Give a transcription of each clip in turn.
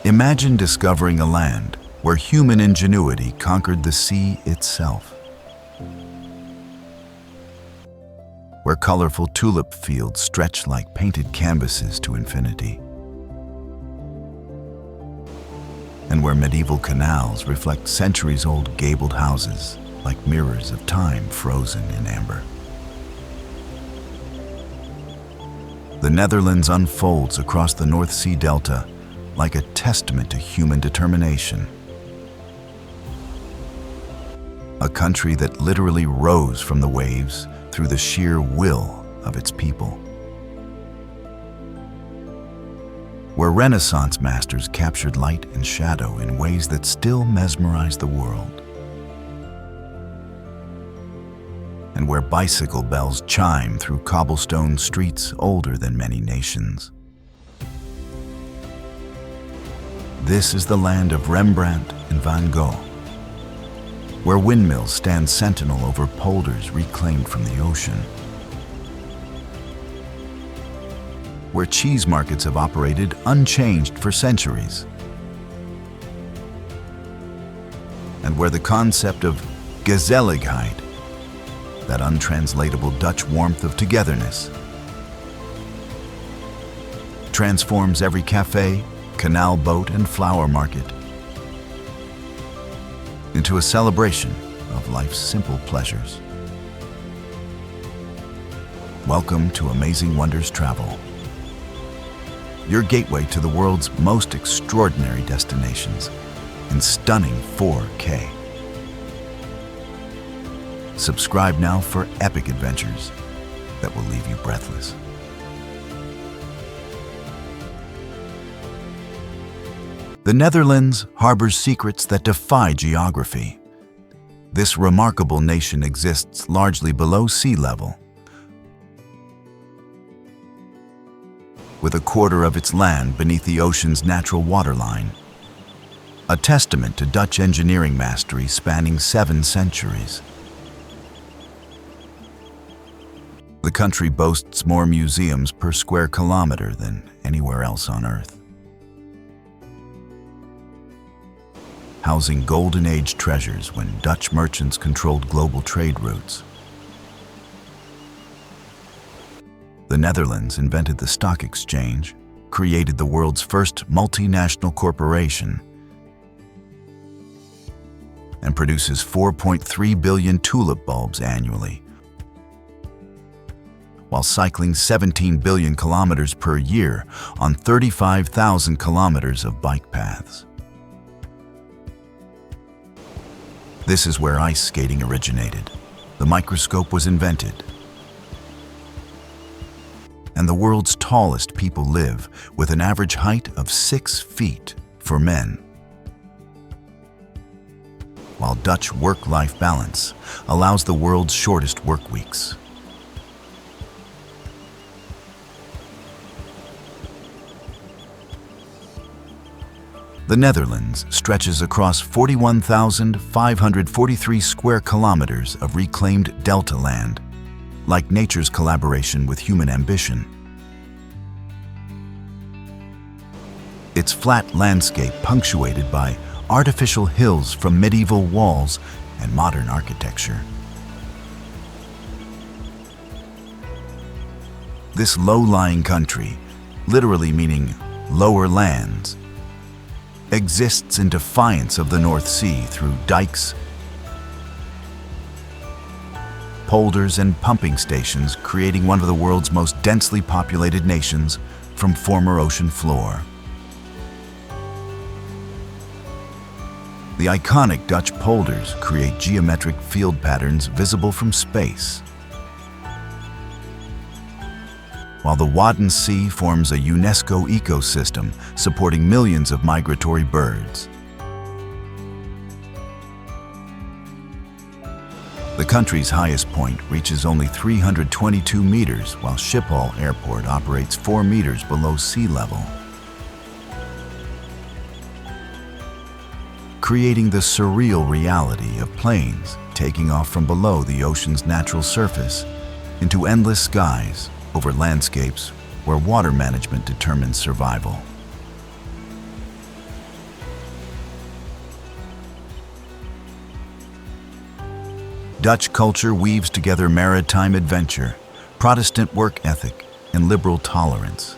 Imagine discovering a land where human ingenuity conquered the sea itself, where colorful tulip fields stretch like painted canvases to infinity, and where medieval canals reflect centuries-old gabled houses like mirrors of time frozen in amber. The Netherlands unfolds across the North Sea Delta like a testament to human determination. A country that literally rose from the waves through the sheer will of its people. Where Renaissance masters captured light and shadow in ways that still mesmerize the world. And where bicycle bells chime through cobblestone streets older than many nations. This is the land of Rembrandt and Van Gogh, where windmills stand sentinel over polders reclaimed from the ocean, where cheese markets have operated unchanged for centuries, and where the concept of gezelligheid, that untranslatable Dutch warmth of togetherness, transforms every cafe, canal boat, and flower market into a celebration of life's simple pleasures. Welcome to Amazing Wonders Travel, your gateway to the world's most extraordinary destinations in stunning 4K. Subscribe now for epic adventures that will leave you breathless. The Netherlands harbors secrets that defy geography. This remarkable nation exists largely below sea level, with a quarter of its land beneath the ocean's natural waterline, a testament to Dutch engineering mastery spanning 7 centuries. The country boasts more museums per square kilometer than anywhere else on Earth, housing Golden Age treasures when Dutch merchants controlled global trade routes. The Netherlands invented the stock exchange, created the world's first multinational corporation, and produces 4.3 billion tulip bulbs annually, while cycling 17 billion kilometers per year on 35,000 kilometers of bike paths. This is where ice skating originated. The microscope was invented, and the world's tallest people live with an average height of 6 feet for men. While Dutch work-life balance allows the world's shortest work weeks. The Netherlands stretches across 41,543 square kilometers of reclaimed delta land, like nature's collaboration with human ambition. Its flat landscape punctuated by artificial hills from medieval walls and modern architecture. This low-lying country, literally meaning lower lands, exists in defiance of the North Sea through dikes, polders, and pumping stations, creating one of the world's most densely populated nations from former ocean floor. The iconic Dutch polders create geometric field patterns visible from space, while the Wadden Sea forms a UNESCO ecosystem supporting millions of migratory birds. The country's highest point reaches only 322 meters, while Schiphol Airport operates 4 meters below sea level, creating the surreal reality of planes taking off from below the ocean's natural surface into endless skies over landscapes where water management determines survival. Dutch culture weaves together maritime adventure, Protestant work ethic, and liberal tolerance,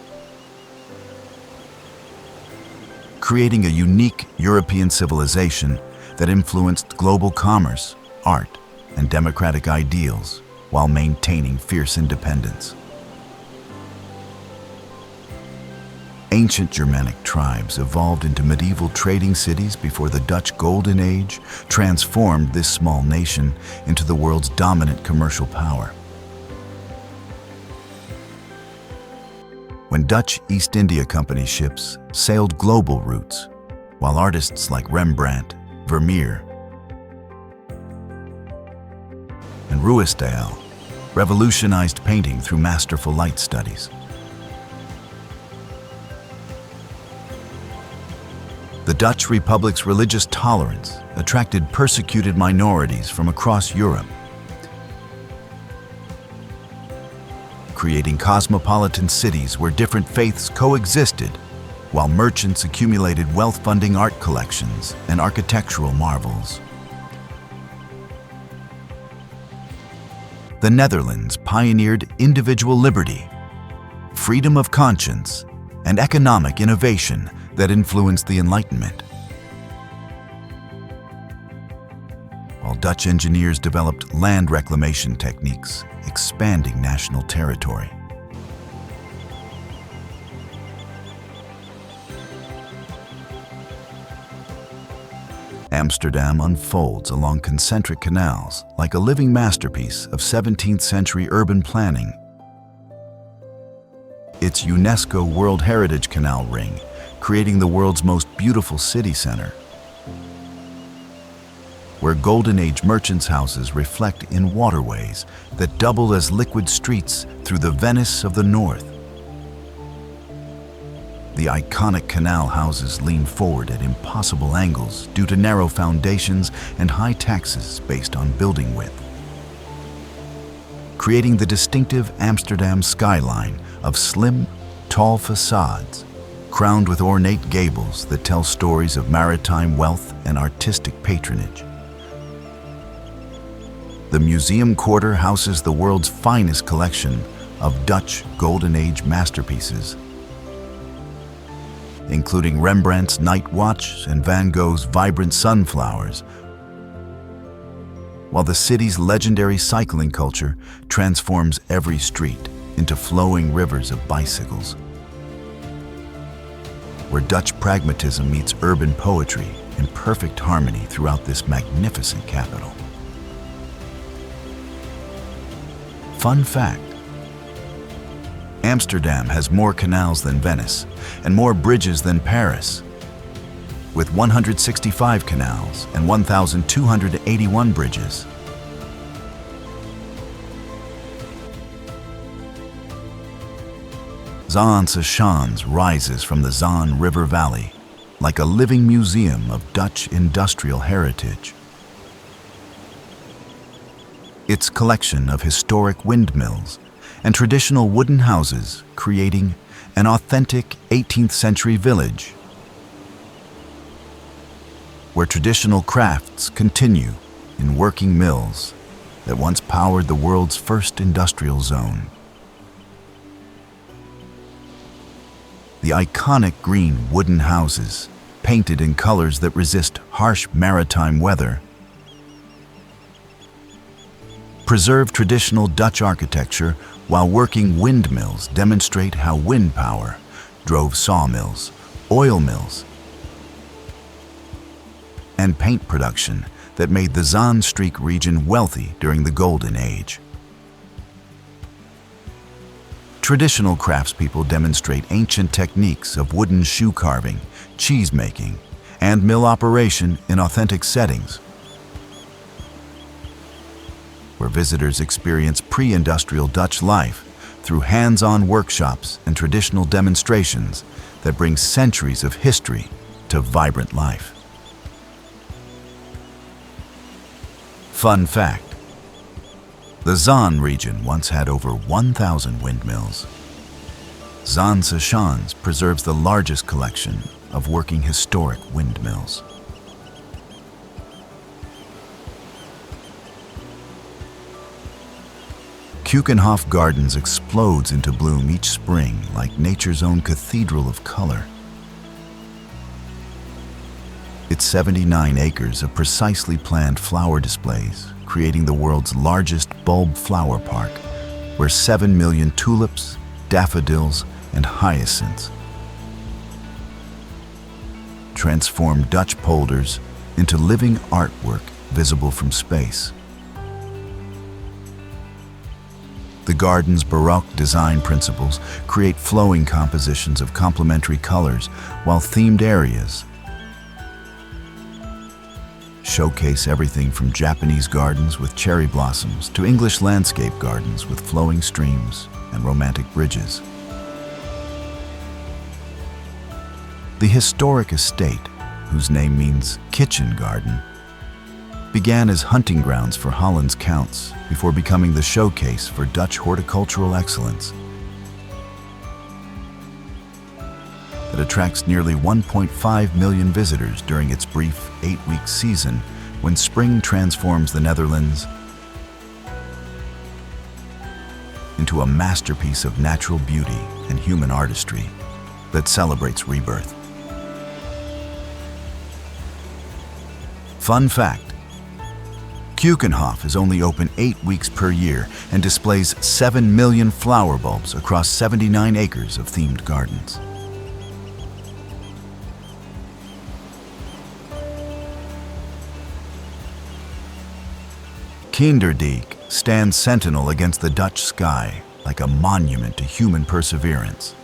creating a unique European civilization that influenced global commerce, art, and democratic ideals while maintaining fierce independence. Ancient Germanic tribes evolved into medieval trading cities before the Dutch Golden Age transformed this small nation into the world's dominant commercial power. When Dutch East India Company ships sailed global routes, while artists like Rembrandt, Vermeer, and Ruysdael revolutionized painting through masterful light studies. The Dutch Republic's religious tolerance attracted persecuted minorities from across Europe, creating cosmopolitan cities where different faiths coexisted, while merchants accumulated wealth-funding art collections and architectural marvels. The Netherlands pioneered individual liberty, freedom of conscience, and economic innovation that influenced the Enlightenment. While Dutch engineers developed land reclamation techniques, expanding national territory. Amsterdam unfolds along concentric canals like a living masterpiece of 17th century urban planning. Its UNESCO World Heritage Canal Ring, creating the world's most beautiful city center, where Golden Age merchants' houses reflect in waterways that double as liquid streets through the Venice of the North. The iconic canal houses lean forward at impossible angles due to narrow foundations and high taxes based on building width, creating the distinctive Amsterdam skyline of slim, tall facades, crowned with ornate gables that tell stories of maritime wealth and artistic patronage. The Museum Quarter houses the world's finest collection of Dutch Golden Age masterpieces, including Rembrandt's Night Watch and Van Gogh's vibrant sunflowers, while the city's legendary cycling culture transforms every street into flowing rivers of bicycles, where Dutch pragmatism meets urban poetry in perfect harmony throughout this magnificent capital. Fun fact: Amsterdam has more canals than Venice and more bridges than Paris, with 165 canals and 1,281 bridges. Zaanse Schans rises from the Zaan River Valley like a living museum of Dutch industrial heritage. Its collection of historic windmills and traditional wooden houses creating an authentic 18th century village where traditional crafts continue in working mills that once powered the world's first industrial zone. The iconic green wooden houses, painted in colors that resist harsh maritime weather, preserve traditional Dutch architecture, while working windmills demonstrate how wind power drove sawmills, oil mills, and paint production that made the Zaanstreek region wealthy during the Golden Age. Traditional craftspeople demonstrate ancient techniques of wooden shoe carving, cheese making, and mill operation in authentic settings, where visitors experience pre-industrial Dutch life through hands-on workshops and traditional demonstrations that bring centuries of history to vibrant life. Fun fact: the Zaanse region once had over 1,000 windmills. Zaanse Schans preserves the largest collection of working historic windmills. Keukenhof Gardens explodes into bloom each spring like nature's own cathedral of color. Its 79 acres of precisely planned flower displays, creating the world's largest bulb flower park, where 7 million tulips, daffodils, and hyacinths transform Dutch polders into living artwork visible from space. The garden's Baroque design principles create flowing compositions of complementary colors, while themed areas showcase everything from Japanese gardens with cherry blossoms to English landscape gardens with flowing streams and romantic bridges. The historic estate, whose name means kitchen garden, began as hunting grounds for Holland's counts before becoming the showcase for Dutch horticultural excellence. It attracts nearly 1.5 million visitors during its brief 8-week season when spring transforms the Netherlands into a masterpiece of natural beauty and human artistry that celebrates rebirth. Fun fact: Keukenhof is only open 8 weeks per year and displays 7 million flower bulbs across 79 acres of themed gardens. Kinderdijk stands sentinel against the Dutch sky like a monument to human perseverance.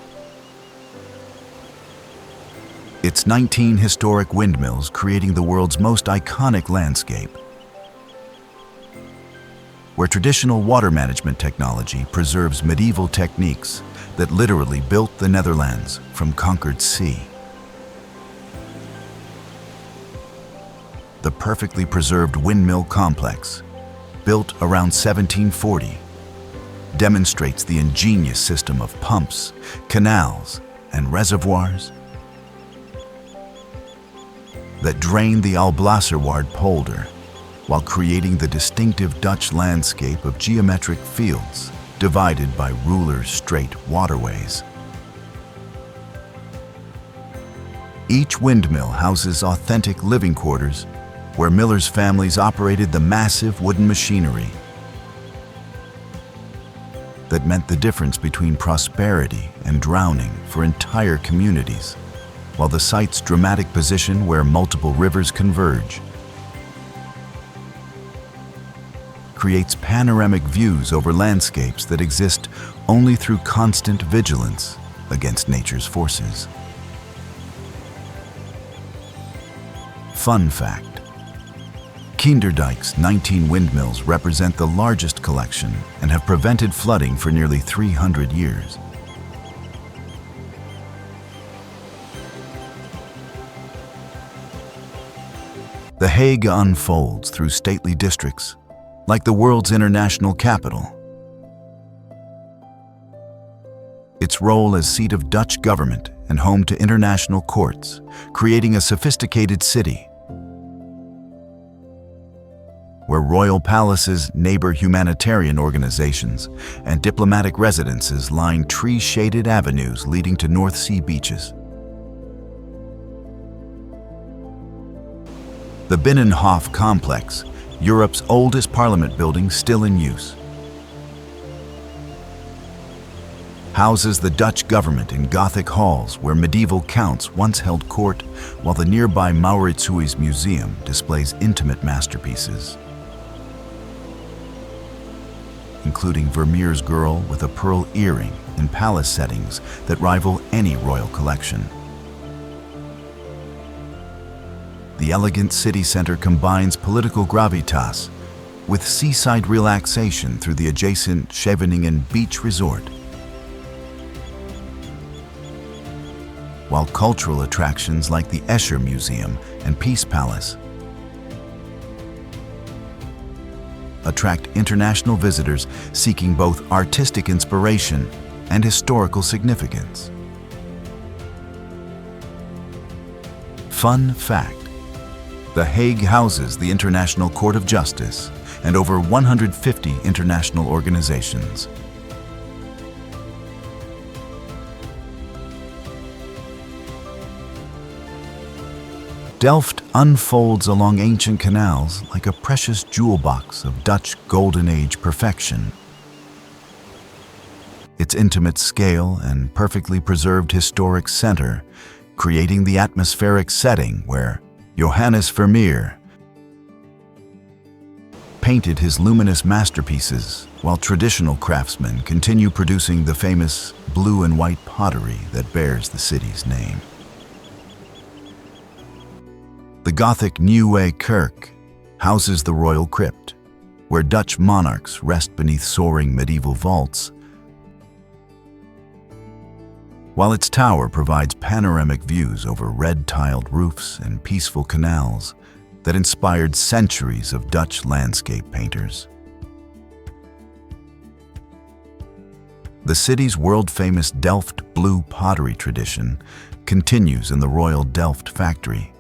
Its 19 historic windmills creating the world's most iconic landscape, where traditional water management technology preserves medieval techniques that literally built the Netherlands from conquered sea. The perfectly preserved windmill complex, built around 1740, demonstrates the ingenious system of pumps, canals, and reservoirs that drain the Alblasserwaard polder while creating the distinctive Dutch landscape of geometric fields divided by ruler-straight waterways. Each windmill houses authentic living quarters where millers' families operated the massive wooden machinery that meant the difference between prosperity and drowning for entire communities, while the site's dramatic position where multiple rivers converge creates panoramic views over landscapes that exist only through constant vigilance against nature's forces. Fun fact: Kinderdijk's 19 windmills represent the largest collection and have prevented flooding for nearly 300 years. The Hague unfolds through stately districts, like the world's international capital. Its role as seat of Dutch government and home to international courts, creating a sophisticated city where royal palaces neighbor humanitarian organizations and diplomatic residences line tree-shaded avenues leading to North Sea beaches. The Binnenhof complex, Europe's oldest parliament building still in use, houses the Dutch government in Gothic halls where medieval counts once held court, while the nearby Mauritshuis Museum displays intimate masterpieces, including Vermeer's Girl with a pearl earring in palace settings that rival any royal collection. The elegant city center combines political gravitas with seaside relaxation through the adjacent Scheveningen beach resort, while cultural attractions like the Escher Museum and Peace Palace attract international visitors seeking both artistic inspiration and historical significance. Fun fact: The Hague houses the International Court of Justice and over 150 international organizations. Delft unfolds along ancient canals like a precious jewel box of Dutch Golden Age perfection. Its intimate scale and perfectly preserved historic center, creating the atmospheric setting where Johannes Vermeer painted his luminous masterpieces, while traditional craftsmen continue producing the famous blue and white pottery that bears the city's name. The Gothic Nieuwe Kerk houses the royal crypt, where Dutch monarchs rest beneath soaring medieval vaults, while its tower provides panoramic views over red-tiled roofs and peaceful canals that inspired centuries of Dutch landscape painters. The city's world-famous Delft blue pottery tradition continues in the Royal Delft factory,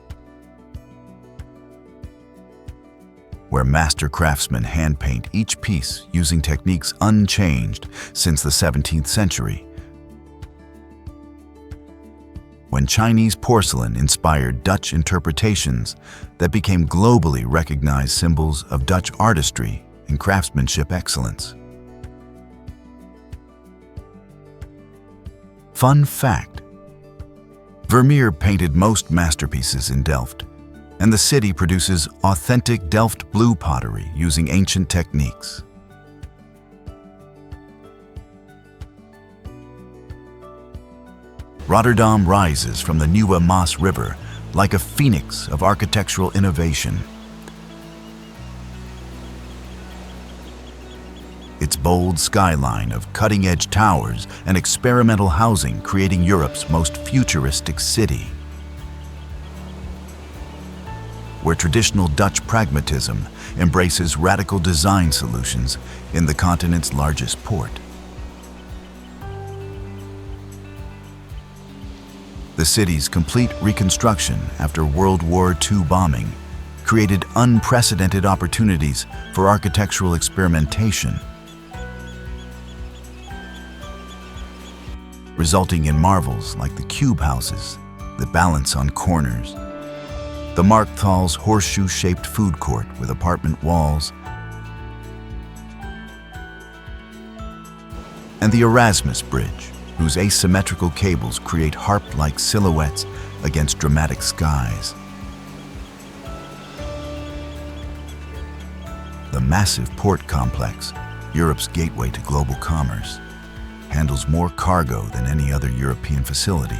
where master craftsmen hand-paint each piece using techniques unchanged since the 17th century. When Chinese porcelain inspired Dutch interpretations that became globally recognized symbols of Dutch artistry and craftsmanship excellence. Fun fact: Vermeer painted most masterpieces in Delft, and the city produces authentic Delft blue pottery using ancient techniques. Rotterdam rises from the Nieuwe Maas River like a phoenix of architectural innovation. Its bold skyline of cutting-edge towers and experimental housing creating Europe's most futuristic city, where traditional Dutch pragmatism embraces radical design solutions in the continent's largest port. The city's complete reconstruction after World War II bombing created unprecedented opportunities for architectural experimentation, resulting in marvels like the cube houses that balance on corners, the Markthal's horseshoe-shaped food court with apartment walls, and the Erasmus Bridge, whose asymmetrical cables create harp-like silhouettes against dramatic skies. The massive port complex, Europe's gateway to global commerce, handles more cargo than any other European facility,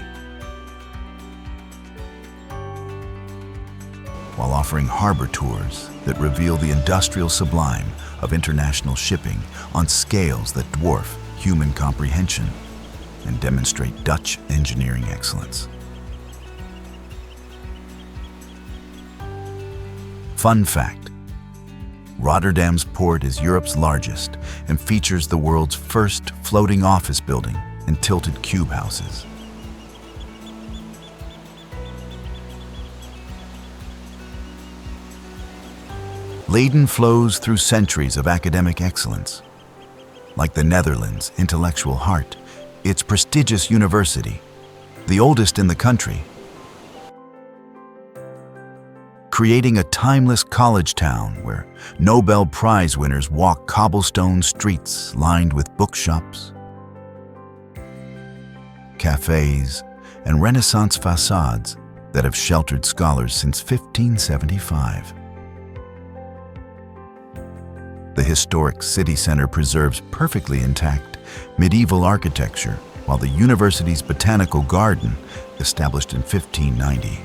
while offering harbor tours that reveal the industrial sublime of international shipping on scales that dwarf human comprehension and demonstrate Dutch engineering excellence. Fun fact: Rotterdam's port is Europe's largest and features the world's first floating office building and tilted cube houses. Leiden flows through centuries of academic excellence. Like the Netherlands' intellectual heart, its prestigious university, the oldest in the country, creating a timeless college town where Nobel Prize winners walk cobblestone streets lined with bookshops, cafes, and Renaissance facades that have sheltered scholars since 1575. The historic city center preserves perfectly intact medieval architecture, while the university's botanical garden, established in 1590,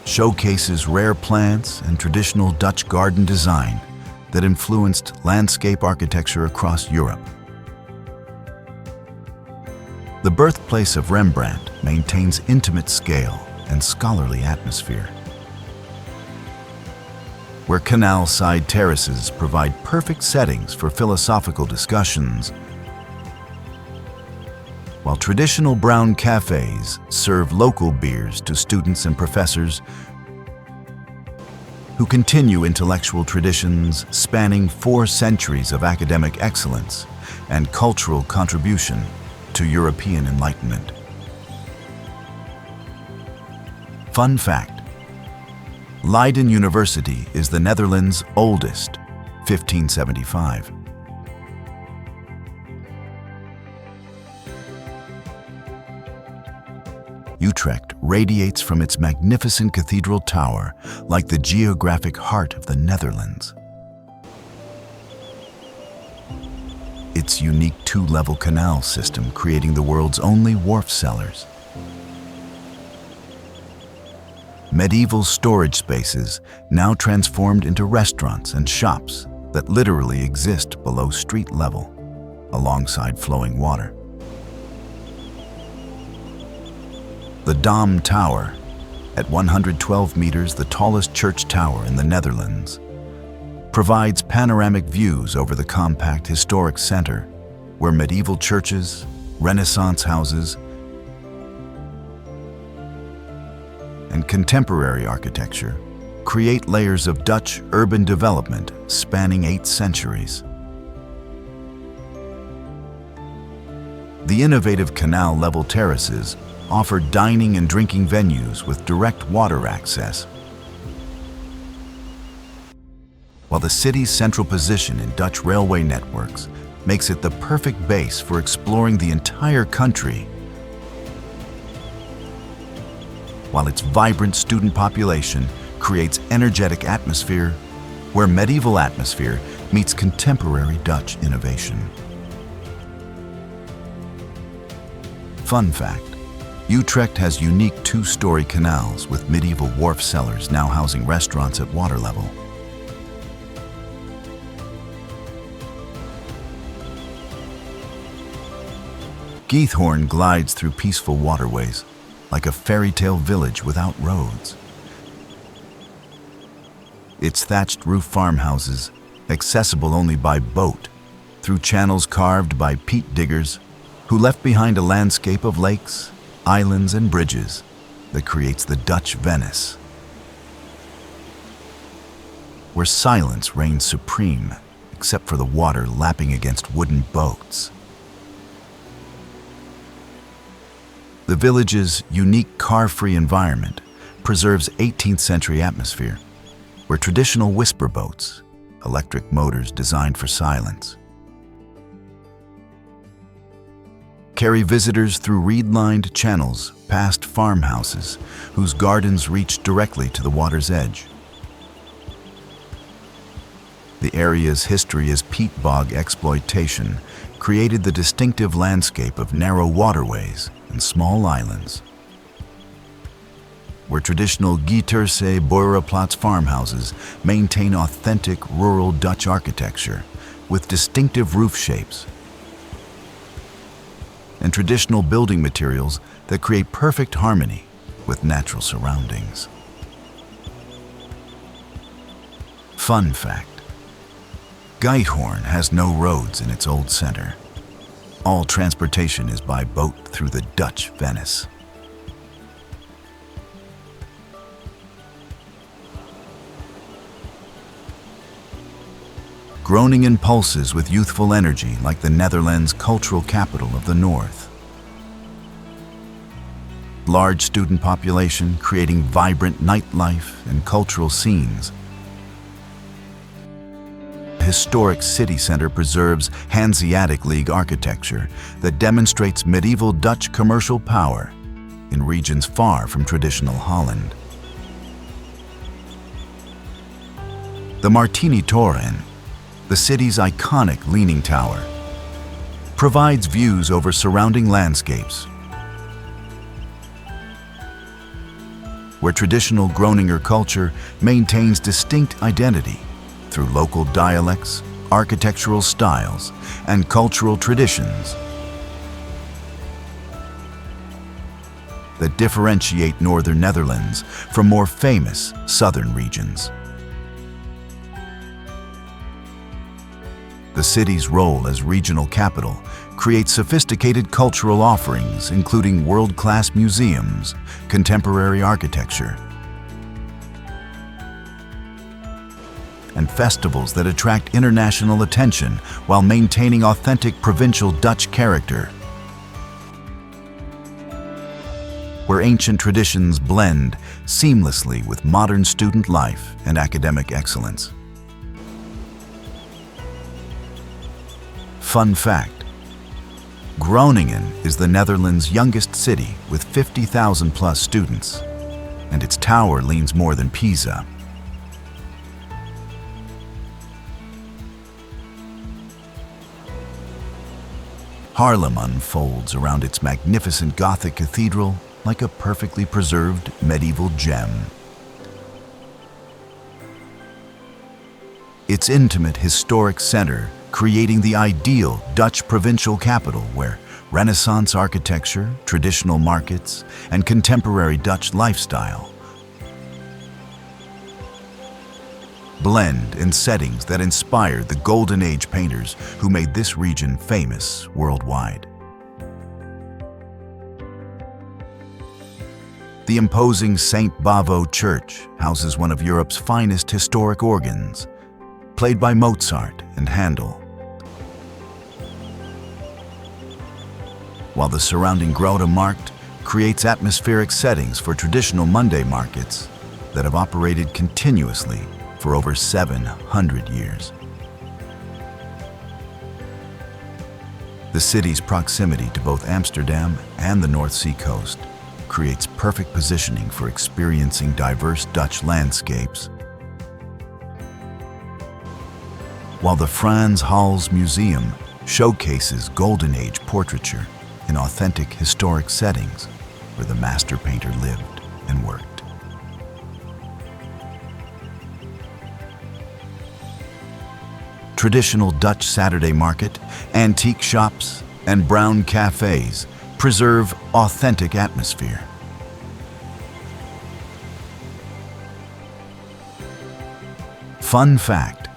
showcases rare plants and traditional Dutch garden design that influenced landscape architecture across Europe. The birthplace of Rembrandt maintains intimate scale and scholarly atmosphere, where canal-side terraces provide perfect settings for philosophical discussions, while traditional brown cafes serve local beers to students and professors who continue intellectual traditions spanning 4 centuries of academic excellence and cultural contribution to European enlightenment. Fun fact: Leiden University is the Netherlands' oldest, 1575. Utrecht radiates from its magnificent cathedral tower like the geographic heart of the Netherlands. Its unique 2-level canal system creating the world's only wharf cellars. Medieval storage spaces now transformed into restaurants and shops that literally exist below street level, alongside flowing water. The Dom Tower, at 112 meters, the tallest church tower in the Netherlands, provides panoramic views over the compact historic center, where medieval churches, Renaissance houses, and contemporary architecture create layers of Dutch urban development spanning 8 centuries. The innovative canal-level terraces offer dining and drinking venues with direct water access, while the city's central position in Dutch railway networks makes it the perfect base for exploring the entire country, while its vibrant student population creates energetic atmosphere where medieval atmosphere meets contemporary Dutch innovation. Fun fact: Utrecht has unique 2-story canals with medieval wharf cellars now housing restaurants at water level. Giethoorn glides through peaceful waterways, like a fairy-tale village without roads. Its thatched roof farmhouses, accessible only by boat, through channels carved by peat diggers, who left behind a landscape of lakes, islands, and bridges that creates the Dutch Venice, where silence reigns supreme, except for the water lapping against wooden boats. The village's unique car-free environment preserves 18th century atmosphere, where traditional whisper boats, electric motors designed for silence, carry visitors through reed-lined channels past farmhouses whose gardens reach directly to the water's edge. The area's history as peat bog exploitation created the distinctive landscape of narrow waterways and small islands, where traditional Giethoornse Boerenplaats farmhouses maintain authentic rural Dutch architecture with distinctive roof shapes and traditional building materials that create perfect harmony with natural surroundings. Fun fact: Giethoorn has no roads in its old center. All transportation is by boat through the Dutch Venice. Groningen pulses with youthful energy like the Netherlands' cultural capital of the north. Large student population creating vibrant nightlife and cultural scenes. The historic city center preserves Hanseatic League architecture that demonstrates medieval Dutch commercial power in regions far from traditional Holland. The Martini Toren, the city's iconic leaning tower, provides views over surrounding landscapes, where traditional Groninger culture maintains distinct identity through local dialects, architectural styles, and cultural traditions that differentiate northern Netherlands from more famous southern regions. The city's role as regional capital creates sophisticated cultural offerings, including world-class museums, contemporary architecture, and festivals that attract international attention while maintaining authentic provincial Dutch character, where ancient traditions blend seamlessly with modern student life and academic excellence. Fun fact: Groningen is the Netherlands' youngest city with 50,000 plus students, and its tower leans more than Pisa. Haarlem unfolds around its magnificent Gothic cathedral like a perfectly preserved medieval gem. Its intimate historic center creating the ideal Dutch provincial capital where Renaissance architecture, traditional markets, and contemporary Dutch lifestyle blend in settings that inspired the Golden Age painters who made this region famous worldwide. The imposing St. Bavo Church houses one of Europe's finest historic organs, played by Mozart and Handel, while the surrounding Grote Markt creates atmospheric settings for traditional Monday markets that have operated continuously for over 700 years. The city's proximity to both Amsterdam and the North Sea coast creates perfect positioning for experiencing diverse Dutch landscapes, while the Frans Hals Museum showcases Golden Age portraiture in authentic historic settings where the master painter lived and worked. Traditional Dutch Saturday market, antique shops, and brown cafes preserve authentic atmosphere. Fun fact: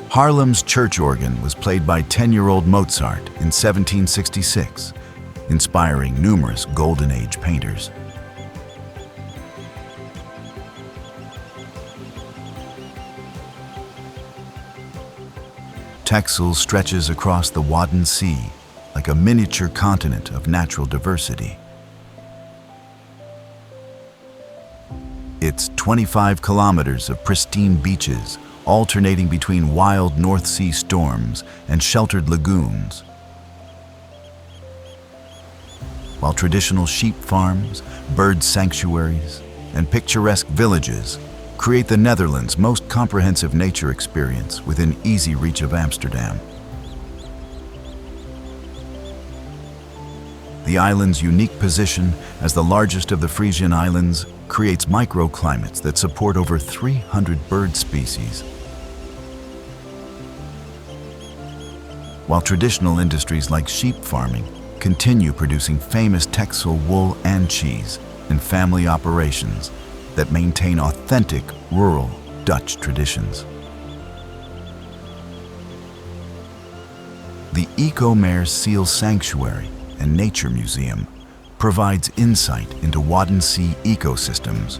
Haarlem's church organ was played by 10-year-old Mozart in 1766, inspiring numerous Golden Age painters. Texel stretches across the Wadden Sea like a miniature continent of natural diversity. Its 25 kilometers of pristine beaches alternating between wild North Sea storms and sheltered lagoons, while traditional sheep farms, bird sanctuaries, and picturesque villages create the Netherlands' most comprehensive nature experience within easy reach of Amsterdam. The island's unique position as the largest of the Frisian Islands creates microclimates that support over 300 bird species, while traditional industries like sheep farming continue producing famous Texel wool and cheese and family operations that maintain authentic rural Dutch traditions. The Eco-Mare Seal Sanctuary and Nature Museum provides insight into Wadden Sea ecosystems,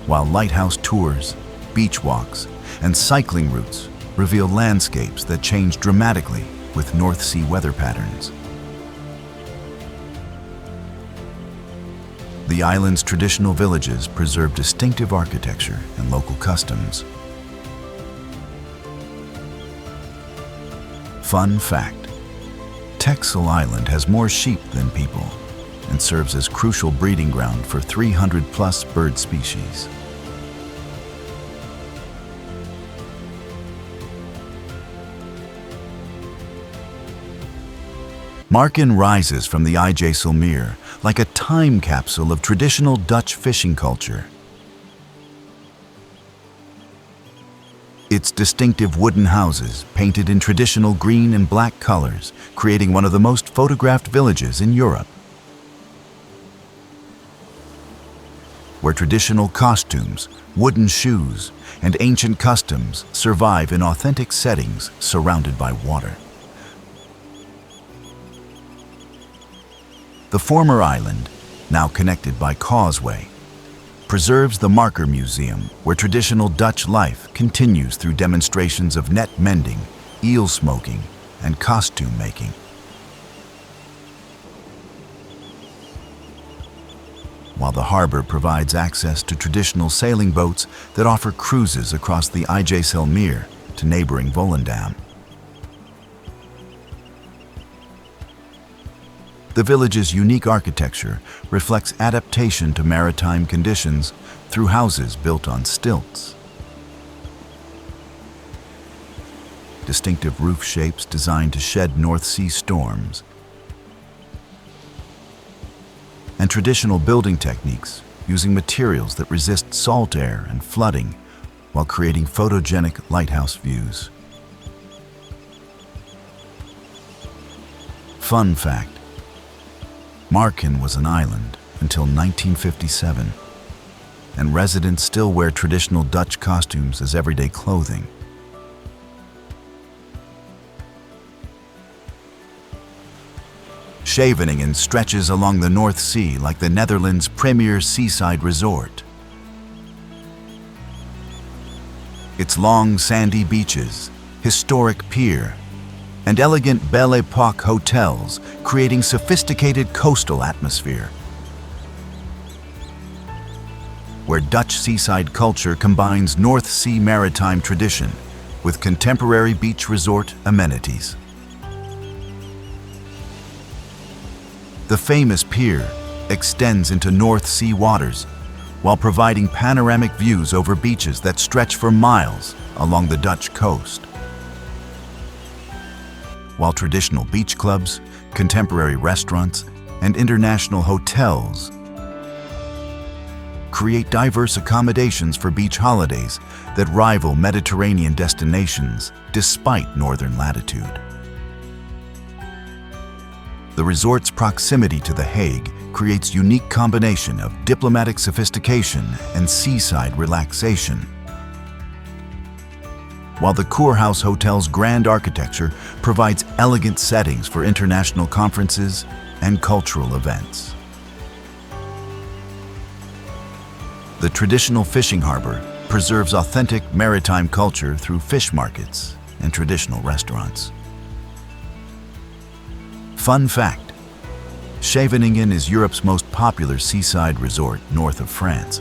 while lighthouse tours, beach walks, and cycling routes reveal landscapes that change dramatically with North Sea weather patterns. The island's traditional villages preserve distinctive architecture and local customs. Fun fact: Texel Island has more sheep than people and serves as crucial breeding ground for 300+ bird species. Marken rises from the IJsselmeer like a time capsule of traditional Dutch fishing culture. Its distinctive wooden houses, painted in traditional green and black colors, creating one of the most photographed villages in Europe, where traditional costumes, wooden shoes, and ancient customs survive in authentic settings surrounded by water. The former island, now connected by causeway, preserves the Marken Museum, where traditional Dutch life continues through demonstrations of net mending, eel smoking, and costume making. While the harbor provides access to traditional sailing boats that offer cruises across the Vermeer to neighboring Volendam. The village's unique architecture reflects adaptation to maritime conditions through houses built on stilts. Distinctive roof shapes designed to shed North Sea storms, and traditional building techniques using materials that resist salt air and flooding while creating photogenic lighthouse views. Fun fact: Marken was an island until 1957, and residents still wear traditional Dutch costumes as everyday clothing. Scheveningen stretches along the North Sea like the Netherlands' premier seaside resort. Its long sandy beaches, historic pier, and elegant Belle Epoque hotels creating sophisticated coastal atmosphere, where Dutch seaside culture combines North Sea maritime tradition with contemporary beach resort amenities. The famous pier extends into North Sea waters while providing panoramic views over beaches that stretch for miles along the Dutch coast. While traditional beach clubs, contemporary restaurants, and international hotels create diverse accommodations for beach holidays that rival Mediterranean destinations despite northern latitude. The resort's proximity to The Hague creates unique combination of diplomatic sophistication and seaside relaxation. While the Kurhaus Hotel's grand architecture provides elegant settings for international conferences and cultural events. The traditional fishing harbor preserves authentic maritime culture through fish markets and traditional restaurants. Fun fact: Scheveningen is Europe's most popular seaside resort north of France,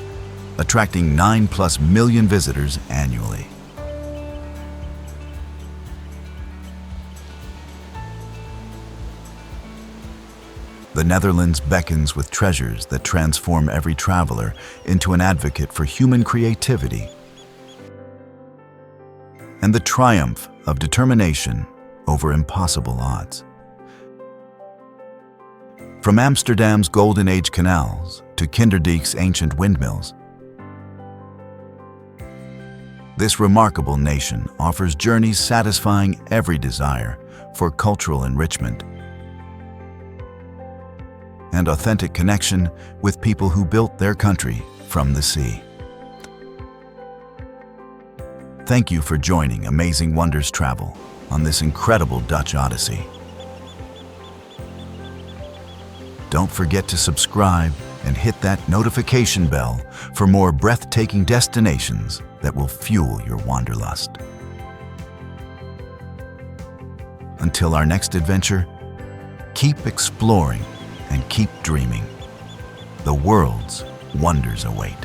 attracting 9+ million visitors annually. The Netherlands beckons with treasures that transform every traveler into an advocate for human creativity and the triumph of determination over impossible odds. From Amsterdam's Golden Age canals to Kinderdijk's ancient windmills, this remarkable nation offers journeys satisfying every desire for cultural enrichment and authentic connection with people who built their country from the sea. Thank you for joining Amazing Wonders Travel on this incredible Dutch odyssey. Don't forget to subscribe and hit that notification bell for more breathtaking destinations that will fuel your wanderlust. Until our next adventure, keep exploring and keep dreaming. The world's wonders await.